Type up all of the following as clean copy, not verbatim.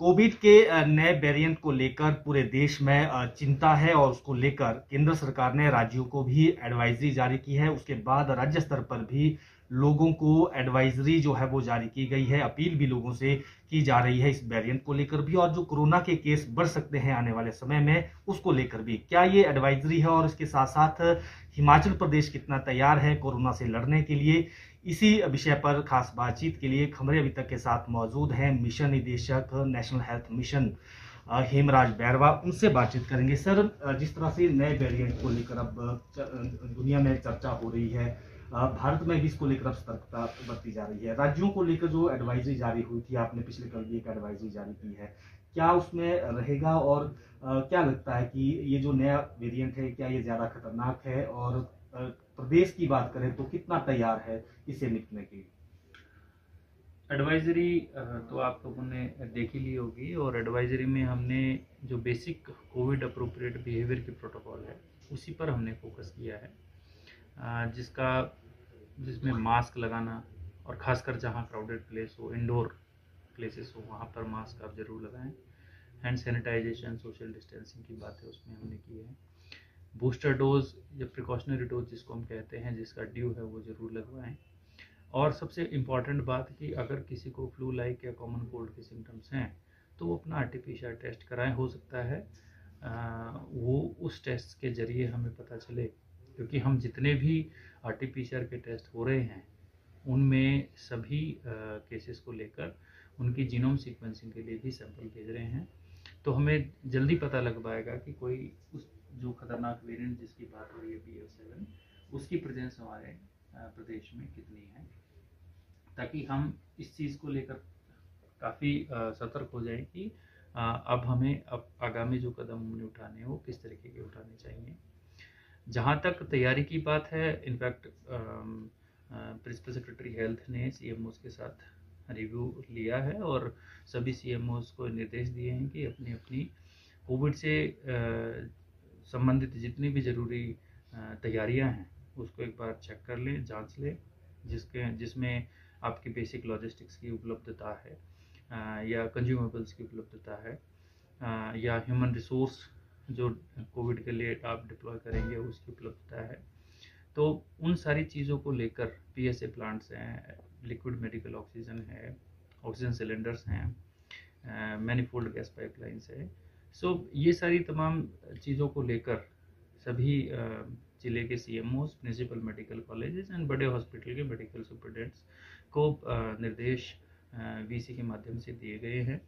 Covid के नए variant को लेकर पूरे देश में चिंता है और उसको लेकर केंद्र सरकार ने राज्यों को भी एडवाइजरी जारी की है। उसके बाद राज्य स्तर पर भी लोगों को एडवाइजरी जो है वो जारी की गई है। अपील भी लोगों से की जा रही है इस वेरिएंट को लेकर भी, और जो कोरोना के केस बढ़ सकते हैं आने वाले समय में उसको लेकर भी। क्या ये एडवाइजरी है और इसके साथ साथ हिमाचल प्रदेश कितना तैयार है कोरोना से लड़ने के लिए, इसी विषय पर खास बातचीत के लिए खबरें अभी तक के साथ मौजूद हैं मिशन निदेशक national health mission Hemraj Bairwa. उनसे बातचीत करेंगे। सर, जिस तरह से नए वेरिएंट को लेकर अब दुनिया में चर्चा हो रही है, भारत में भी इसको लेकर अब सतर्कता बरती जा रही है। राज्यों को लेकर जो एडवाइजरी जारी हुई थी, आपने पिछले कल भी एक एडवाइजरी जारी की है, क्या उसमें रहेगा और क्या लगता है कि ये जो नया वेरिएंट है क्या ये ज्यादा खतरनाक है, और प्रदेश की बात करें तो कितना तैयार है इसे निपटने के लिए? एडवाइजरी तो आप लोगों ने देख ही ली होगी, और एडवाइजरी में हमने जो बेसिक कोविड अप्रोप्रिएट बिहेवियर की प्रोटोकॉल है उसी पर हमने फोकस किया है, जिसमें मास्क लगाना, और ख़ासकर जहाँ क्राउडेड प्लेस हो, इंडोर प्लेसेस हो, वहाँ पर मास्क आप ज़रूर लगाएं। हैंड सैनिटाइजेशन, सोशल डिस्टेंसिंग की बात है उसमें हमने की है। बूस्टर डोज या प्रिकॉशनरी डोज जिसको हम कहते हैं, जिसका ड्यू है वो ज़रूर लगवाएं। और सबसे इम्पॉर्टेंट बात कि अगर किसी को फ्लू लाइक या कॉमन कोल्ड के सिम्टम्स हैं तो वो अपना आरटीपीसीआर टेस्ट कराएं। हो सकता है वो उस टेस्ट के ज़रिए हमें पता चले, क्योंकि हम जितने भी आरटीपीसीआर के टेस्ट हो रहे हैं उनमें सभी केसेस को लेकर उनकी जीनोम सीक्वेंसिंग के लिए भी सैंपल भेज रहे हैं। तो हमें जल्दी पता लग पाएगा कि कोई उस जो खतरनाक वेरिएंट जिसकी बात हो रही है BF7, उसकी प्रेजेंस हमारे प्रदेश में कितनी है, ताकि हम इस चीज़ को लेकर काफ़ी सतर्क हो जाएं कि अब हमें अब आगामी जो कदम हमने उठाने हैं वो किस तरीके के उठाने चाहिए। जहाँ तक तैयारी की बात है, इनफैक्ट प्रिंसिपल सेक्रेटरी हेल्थ ने CMOs के साथ रिव्यू लिया है और सभी CMOs को निर्देश दिए हैं कि अपनी अपनी कोविड से संबंधित जितनी भी ज़रूरी तैयारियां हैं उसको एक बार चेक कर लें, जांच लें, जिसमें आपकी बेसिक लॉजिस्टिक्स की उपलब्धता है, या कंज्यूमेबल्स की उपलब्धता है, या ह्यूमन रिसोर्स जो कोविड के लिए आप डिप्लॉय करेंगे उसकी उपलब्धता है। तो उन सारी चीज़ों को लेकर PSA प्लांट्स हैं, लिक्विड मेडिकल ऑक्सीजन है, ऑक्सीजन सिलेंडर्स हैं, मैनीफोल्ड गैस पाइपलाइंस है। सो ये सारी तमाम चीज़ों को लेकर सभी जिले के CMOs, principal medical colleges and बड़े हॉस्पिटल के मेडिकल सुपरिटेंडेंट्स को निर्देश VC के माध्यम से दिए गए हैं।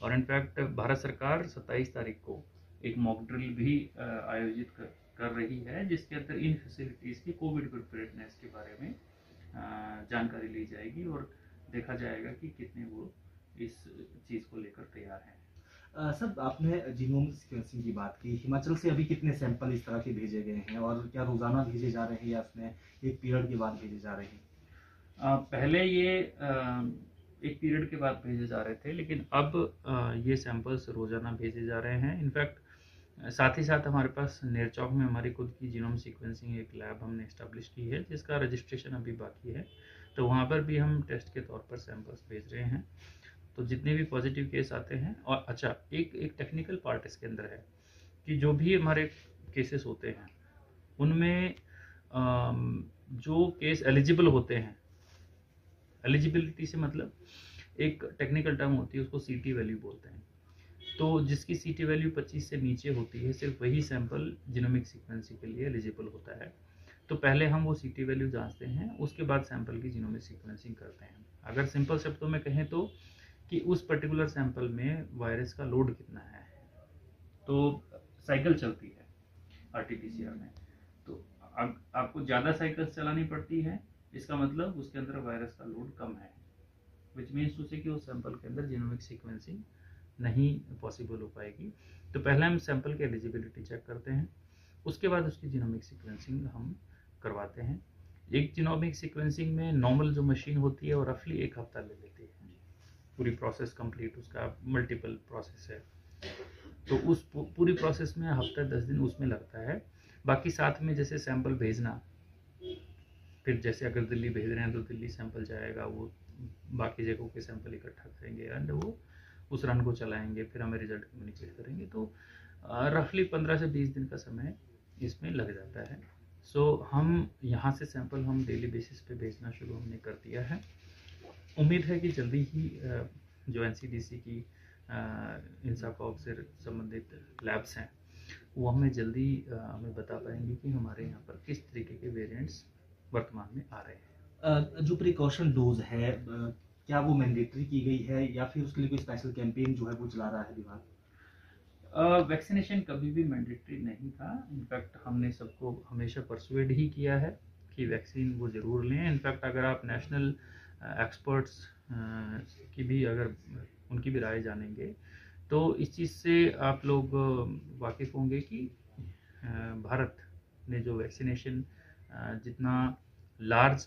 और इनफैक्ट भारत सरकार 27 तारीख को एक मॉक ड्रिल भी आयोजित कर रही है, जिसके अंदर इन फैसिलिटीज़ की कोविड प्रिपेयर्डनेस के बारे में जानकारी ली जाएगी और देखा जाएगा कि कितने वो इस चीज़ को लेकर तैयार हैं। सर, आपने जीनोम सीक्वेंसिंग की बात की। हिमाचल से अभी कितने सैंपल इस तरह के भेजे गए हैं, और क्या रोजाना भेजे जा रहे हैं या उसमें एक पीरियड के बाद भेजे जा रहे हैं? पहले ये एक पीरियड के बाद भेजे जा रहे थे, लेकिन अब ये सैंपल्स रोजाना भेजे जा रहे हैं। इनफैक्ट साथ ही साथ हमारे पास नेरचौक में हमारी खुद की जीनोम सीक्वेंसिंग एक लैब हमने इस्टेब्लिश की है, जिसका रजिस्ट्रेशन अभी बाकी है। तो वहाँ पर भी हम टेस्ट के तौर पर सैंपल्स भेज रहे हैं। तो जितने भी पॉजिटिव केस आते हैं, और अच्छा एक टेक्निकल पार्ट इसके अंदर है कि जो भी हमारे केसेस होते हैं उनमें जो केस एलिजिबल होते हैं, एलिजिबिलिटी से मतलब एक टेक्निकल टर्म होती है, उसको CT वैल्यू बोलते हैं। तो जिसकी CT वैल्यू 25 से नीचे होती है, सिर्फ वही सैंपल जीनोमिक सीक्वेंसिंग के लिए एलिजिबल होता है। तो पहले हम वो CT वैल्यू जांचते हैं, उसके बाद सैंपल की जीनोमिक सीक्वेंसिंग करते हैं। अगर सिंपल शब्दों में कहें तो कि उस पर्टिकुलर सैंपल में वायरस का लोड कितना है, तो साइकिल चलती है RT-PCR में, तो आपको ज़्यादा साइकिल्स चलानी पड़ती है, इसका मतलब उसके अंदर वायरस का लोड कम है, विच मीन्स टू से कि उस सैंपल के अंदर जीनोमिक सीक्वेंसिंग नहीं पॉसिबल हो पाएगी। तो पहले हम सैंपल की एलिजिबिलिटी चेक करते हैं, उसके बाद उसकी जीनोमिक सीक्वेंसिंग हम करवाते हैं। एक जीनोमिक सीक्वेंसिंग में नॉर्मल जो मशीन होती है वो रफली 1 हफ्ता ले लेती है पूरी प्रोसेस कंप्लीट। उसका मल्टीपल प्रोसेस है, तो उस पूरी प्रोसेस में हफ्ता 10 दिन उसमें लगता है। बाकी साथ में जैसे सैंपल भेजना, फिर जैसे अगर दिल्ली भेज रहे हैं तो दिल्ली सैंपल जाएगा, वो बाकी जगहों के सैंपल इकट्ठा करेंगे एंड वो उस रन को चलाएंगे, फिर हमें रिजल्ट कम्युनिकेट करेंगे। तो रफली 15 से 20 दिन का समय इसमें लग जाता है। सो हम यहाँ से सैंपल हम डेली बेसिस पे भेजना शुरू हमने कर दिया है। उम्मीद है कि जल्दी ही जो एनसीडीसी की इंसाकॉग से संबंधित लैब्स हैं वो हमें जल्दी हमें बता पाएंगे कि हमारे यहाँ पर किस तरीके के वेरिएंट्स वर्तमान में आ रहे हैं। जो प्रिकॉशन डोज है क्या वो मैंडेटरी की गई है या फिर उसके लिए कोई स्पेशल कैंपेन जो है वो चला रहा है विभाग? वैक्सीनेशन कभी भी मैंडेटरी नहीं था। इनफैक्ट हमने सबको हमेशा परसुएड ही किया है कि वैक्सीन वो ज़रूर लें। इनफैक्ट अगर आप नेशनल एक्सपर्ट्स की भी अगर उनकी भी राय जानेंगे तो इस चीज़ से आप लोग वाकिफ़ होंगे कि भारत ने जो वैक्सीनेशन जितना लार्ज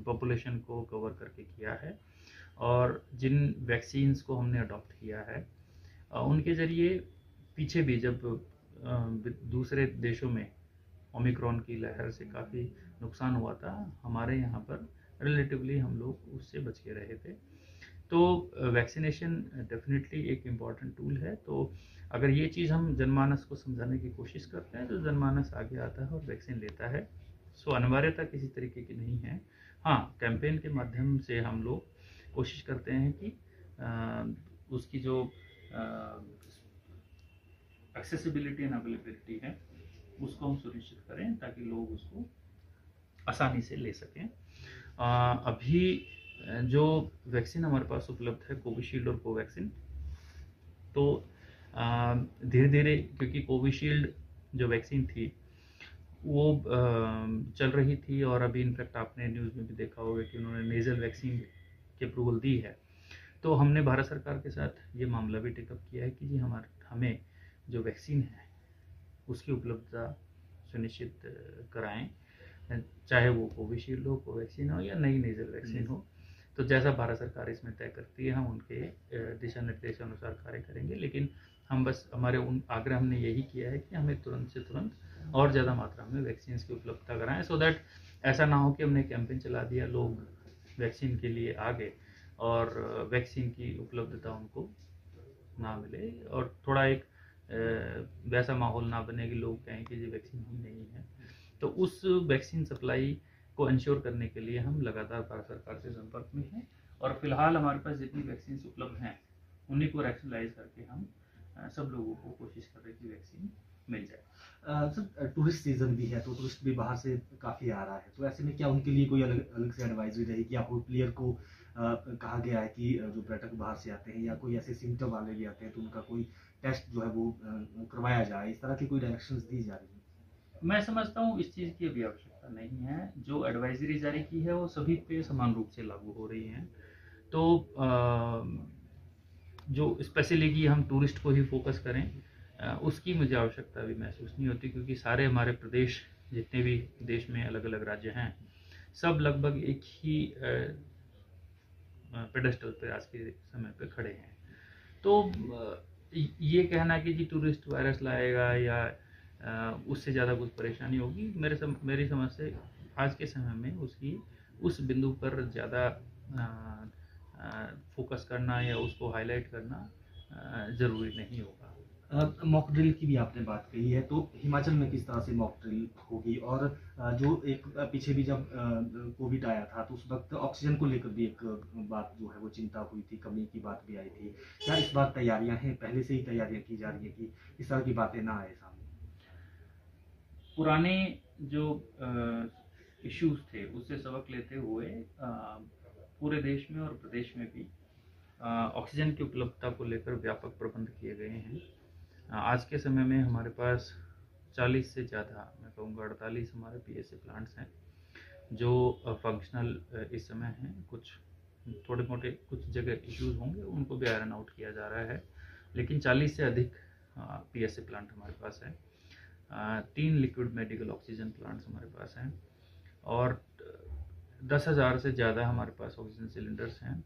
पॉपुलेशन को कवर करके किया है और जिन वैक्सीन्स को हमने अडॉप्ट किया है उनके ज़रिए पीछे भी जब दूसरे देशों में ओमिक्रॉन की लहर से काफ़ी नुकसान हुआ था, हमारे यहाँ पर रिलेटिवली हम लोग उससे बच के रहे थे। तो वैक्सीनेशन डेफिनेटली एक इम्पॉर्टेंट टूल है। तो अगर ये चीज़ हम जनमानस को समझाने की कोशिश करते हैं तो जनमानस आगे आता है और वैक्सीन लेता है। सो अनिवार्यता किसी तरीके की नहीं है। हाँ, कैंपेन के माध्यम से हम लोग कोशिश करते हैं कि उसकी जो एक्सेसिबिलिटी एंड अवेलेबिलिटी है उसको हम सुनिश्चित करें ताकि लोग उसको आसानी से ले सकें। अभी जो वैक्सीन हमारे पास उपलब्ध है कोविशील्ड और कोवैक्सीन, तो धीरे धीरे क्योंकि कोविशील्ड जो वैक्सीन थी वो चल रही थी और अभी इनफैक्ट आपने न्यूज़ में भी देखा होगा कि उन्होंने नेज़ल वैक्सीन की अप्रूवल दी है। तो हमने भारत सरकार के साथ ये मामला भी टेकअप किया है कि जी हमें जो वैक्सीन है उसकी उपलब्धता सुनिश्चित कराएं, चाहे वो कोविशील्ड हो, कोवैक्सीन हो या नई नेज़ल वैक्सीन हो। तो जैसा भारत सरकार इसमें तय करती है हम उनके दिशा निर्देश अनुसार कार्य करेंगे। लेकिन हम बस हमारे उन आग्रह हमने यही किया है कि हमें तुरंत से तुरंत और ज़्यादा मात्रा में वैक्सीन की उपलब्धता कराएं, सो दैट ऐसा ना हो कि हमने कैंपेन चला दिया, लोग वैक्सीन के लिए आ गए और वैक्सीन की उपलब्धता उनको ना मिले और थोड़ा एक वैसा माहौल ना बने कि लोग कहें कि जी वैक्सीन ही नहीं है। तो उस वैक्सीन सप्लाई को इंश्योर करने के लिए हम लगातार भारत सरकार से संपर्क में हैं और फिलहाल हमारे पास जितनी वैक्सीन उपलब्ध हैं उन्हीं को रैशनलाइज करके हम सब लोगों को कोशिश कर रहे हैं कि वैक्सीन मिल जाए। सर टूरिस्ट सीजन भी है तो टूरिस्ट भी बाहर से काफ़ी आ रहा है, तो ऐसे में क्या उनके लिए कोई अलग से एडवाइजरी रहेगी या होटलियर को कहा गया है कि जो पर्यटक बाहर से आते हैं या कोई ऐसे सिम्टम वाले भी आते हैं तो उनका कोई टेस्ट जो है वो करवाया जाए, इस तरह की कोई डायरेक्शंस दी जा रही है? मैं समझता हूँ इस चीज़ की अभी आवश्यकता नहीं है। जो एडवाइजरी जारी की है वो सभी पे समान रूप से लागू हो रही हैं। तो जो स्पेशली कि हम टूरिस्ट को ही फोकस करें उसकी मुझे आवश्यकता भी महसूस नहीं होती, क्योंकि सारे हमारे प्रदेश जितने भी देश में अलग अलग राज्य हैं सब लगभग एक ही पेडेस्टल पे आज के समय पे खड़े हैं। तो ये कहना कि जी टूरिस्ट वायरस लाएगा या उससे ज़्यादा कुछ परेशानी होगी, मेरी समझ से आज के समय में उसकी उस बिंदु पर ज़्यादा फोकस करना या उसको हाईलाइट करना ज़रूरी नहीं होगा। मॉक ड्रिल की भी आपने बात कही है, तो हिमाचल में किस तरह से मॉक ड्रिल होगी? और जो एक पीछे भी जब कोविड आया था तो उस वक्त ऑक्सीजन को लेकर भी एक बात जो है वो चिंता हुई थी, कमी की बात भी आई थी। क्या इस बार तैयारियां हैं, पहले से ही तैयारियां की जा रही है कि इस तरह की बातें ना आए सामने? पुराने जो इश्यूज थे उससे सबक लेते हुए पूरे देश में और प्रदेश में भी ऑक्सीजन की उपलब्धता को लेकर व्यापक प्रबंध किए गए हैं। आज के समय में हमारे पास 40 से ज़्यादा, मैं कहूँगा 48 हमारे पीएसए प्लांट्स हैं जो फंक्शनल इस समय हैं। कुछ थोड़े मोटे कुछ जगह इश्यूज होंगे उनको भी आयरन आउट किया जा रहा है, लेकिन 40 से अधिक पीएसए प्लांट हमारे पास है। 3 लिक्विड मेडिकल ऑक्सीजन प्लांट्स हमारे पास हैं और 10,000 से ज़्यादा हमारे पास ऑक्सीजन सिलेंडर्स हैं।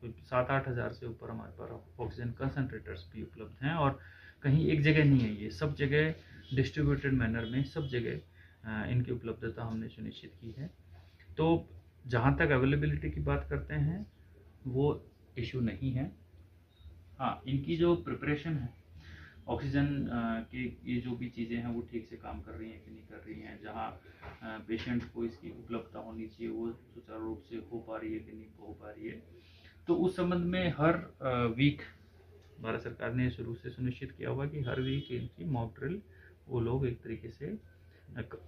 कोई 7-8 हज़ार से ऊपर हमारे पास ऑक्सीजन कंसनट्रेटर्स भी उपलब्ध हैं और कहीं एक जगह नहीं है, ये सब जगह डिस्ट्रीब्यूटेड मैनर में सब जगह इनकी उपलब्धता हमने सुनिश्चित की है। तो जहाँ तक अवेलेबिलिटी की बात करते हैं वो इशू नहीं है। हाँ, इनकी जो प्रिपरेशन है ऑक्सीजन के, ये जो भी चीज़ें हैं वो ठीक से काम कर रही हैं कि नहीं कर रही हैं, जहाँ पेशेंट को इसकी उपलब्धता होनी चाहिए वो सुचारू रूप से हो पा रही है कि नहीं हो पा रही है। तो उस संबंध में हर वीक भारत सरकार ने शुरू से सुनिश्चित किया हुआ कि हर वीक इनकी मॉक ड्रिल वो लोग एक तरीके से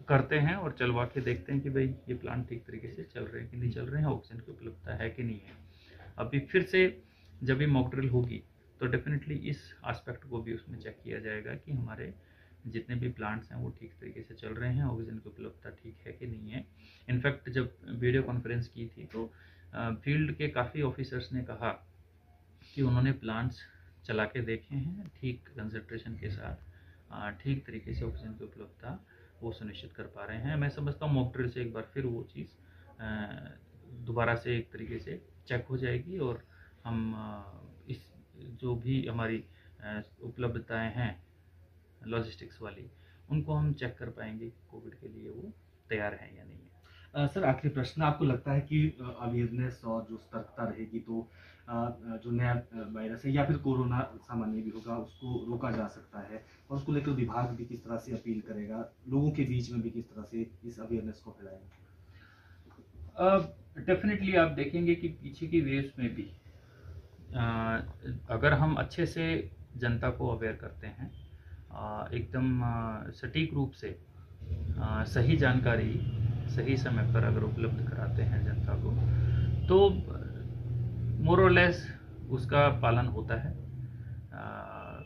करते हैं और चलवा के देखते हैं कि भाई ये प्लांट ठीक तरीके से चल रहे हैं कि नहीं चल रहे हैं, ऑक्सीजन की उपलब्धता है कि नहीं है। अभी फिर से जब ये मॉक ड्रिल होगी तो डेफिनेटली इस एस्पेक्ट को भी उसमें चेक किया जाएगा कि हमारे जितने भी प्लांट्स हैं वो ठीक तरीके से चल रहे हैं, ऑक्सीजन की उपलब्धता ठीक है कि नहीं है। इनफैक्ट जब वीडियो कॉन्फ्रेंस की थी तो फील्ड के काफ़ी ऑफिसर्स ने कहा कि उन्होंने प्लांट्स चला के देखे हैं, ठीक कंसंट्रेशन के साथ ठीक तरीके से ऑक्सीजन की उपलब्धता वो सुनिश्चित कर पा रहे हैं। मैं समझता हूँ मॉक ड्रिल से एक बार फिर वो चीज़ दोबारा से एक तरीके से चेक हो जाएगी और हम इस जो भी हमारी उपलब्धताएं हैं लॉजिस्टिक्स वाली, उनको हम चेक कर पाएंगे कोविड के लिए वो तैयार हैं या नहीं है। सर आखिरी प्रश्न, आपको लगता है कि अवेयरनेस और जो सतर्कता रहेगी तो जो नया वायरस है या फिर कोरोना सामान्य भी होगा उसको रोका जा सकता है, और उसको लेकर विभाग भी किस तरह से अपील करेगा, लोगों के बीच में भी किस तरह से इस अवेयरनेस को फैलाएगा? डेफिनेटली आप देखेंगे कि पीछे की वेव्स में भी अगर हम अच्छे से जनता को अवेयर करते हैं, एकदम सटीक रूप से सही जानकारी सही समय पर अगर उपलब्ध कराते हैं जनता को, तो मोर और लेस उसका पालन होता है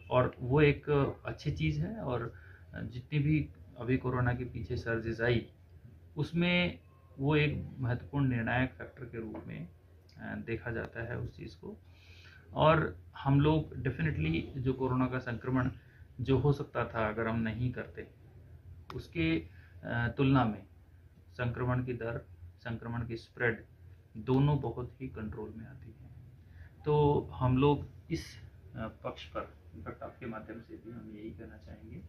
और वो एक अच्छी चीज़ है। और जितनी भी अभी कोरोना के पीछे सर्जेस आई उसमें वो एक महत्वपूर्ण निर्णायक फैक्टर के रूप में देखा जाता है उस चीज़ को। और हम लोग डेफिनेटली जो कोरोना का संक्रमण जो हो सकता था अगर हम नहीं करते, उसके तुलना में संक्रमण की दर, संक्रमण की स्प्रेड दोनों बहुत ही कंट्रोल में आती है। तो हम लोग इस पक्ष पर इनफैक्ट आपके माध्यम से भी हम यही कहना चाहेंगे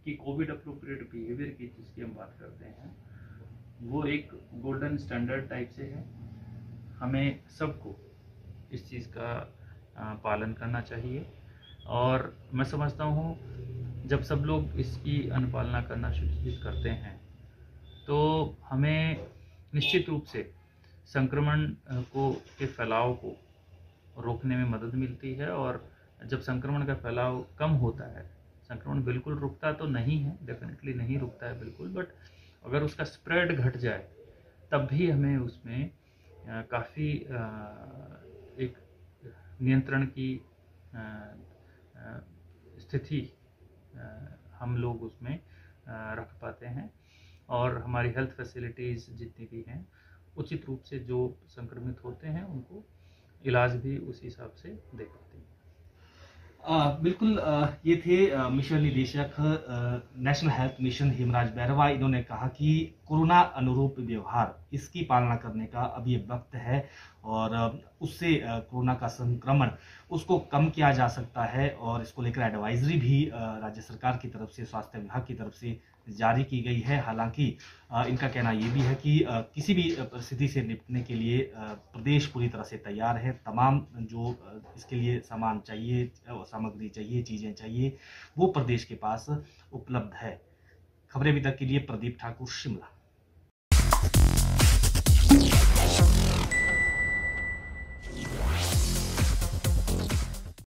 कि कोविड अप्रोप्रिएट बिहेवियर की जिसकी हम बात करते हैं वो एक गोल्डन स्टैंडर्ड टाइप से है। हमें सबको इस चीज़ का पालन करना चाहिए और मैं समझता हूँ जब सब लोग इसकी अनुपालना करना सुनिश्चित करते हैं तो हमें निश्चित रूप से संक्रमण के फैलाव को रोकने में मदद मिलती है। और जब संक्रमण का फैलाव कम होता है, संक्रमण बिल्कुल रुकता तो नहीं है, डेफिनेटली नहीं रुकता है बिल्कुल, बट अगर उसका स्प्रेड घट जाए तब भी हमें उसमें काफ़ी एक नियंत्रण की स्थिति हम लोग उसमें रख पाते हैं और हमारी हेल्थ फैसिलिटीज़ जितनी भी हैं उचित रूप से जो संक्रमित होते हैं उनको इलाज भी उस हिसाब से दे पाते हैं। बिल्कुल, ये थे मिशन निदेशक national health mission Hemraj Bairwa. इन्होंने कहा कि कोरोना अनुरूप व्यवहार इसकी पालना करने का अभी वक्त है और उससे कोरोना का संक्रमण उसको कम किया जा सकता है और इसको लेकर एडवाइजरी भी राज्य सरकार की तरफ से, स्वास्थ्य विभाग की तरफ से जारी की गई है। हालांकि इनका कहना ये भी है कि किसी भी परिस्थिति से निपटने के लिए प्रदेश पूरी तरह से तैयार है। तमाम जो इसके लिए सामान चाहिए, सामग्री चाहिए, चीज़ें चाहिए, वो प्रदेश के पास उपलब्ध है। खबरें अभी तक के लिए प्रदीप ठाकुर, शिमला।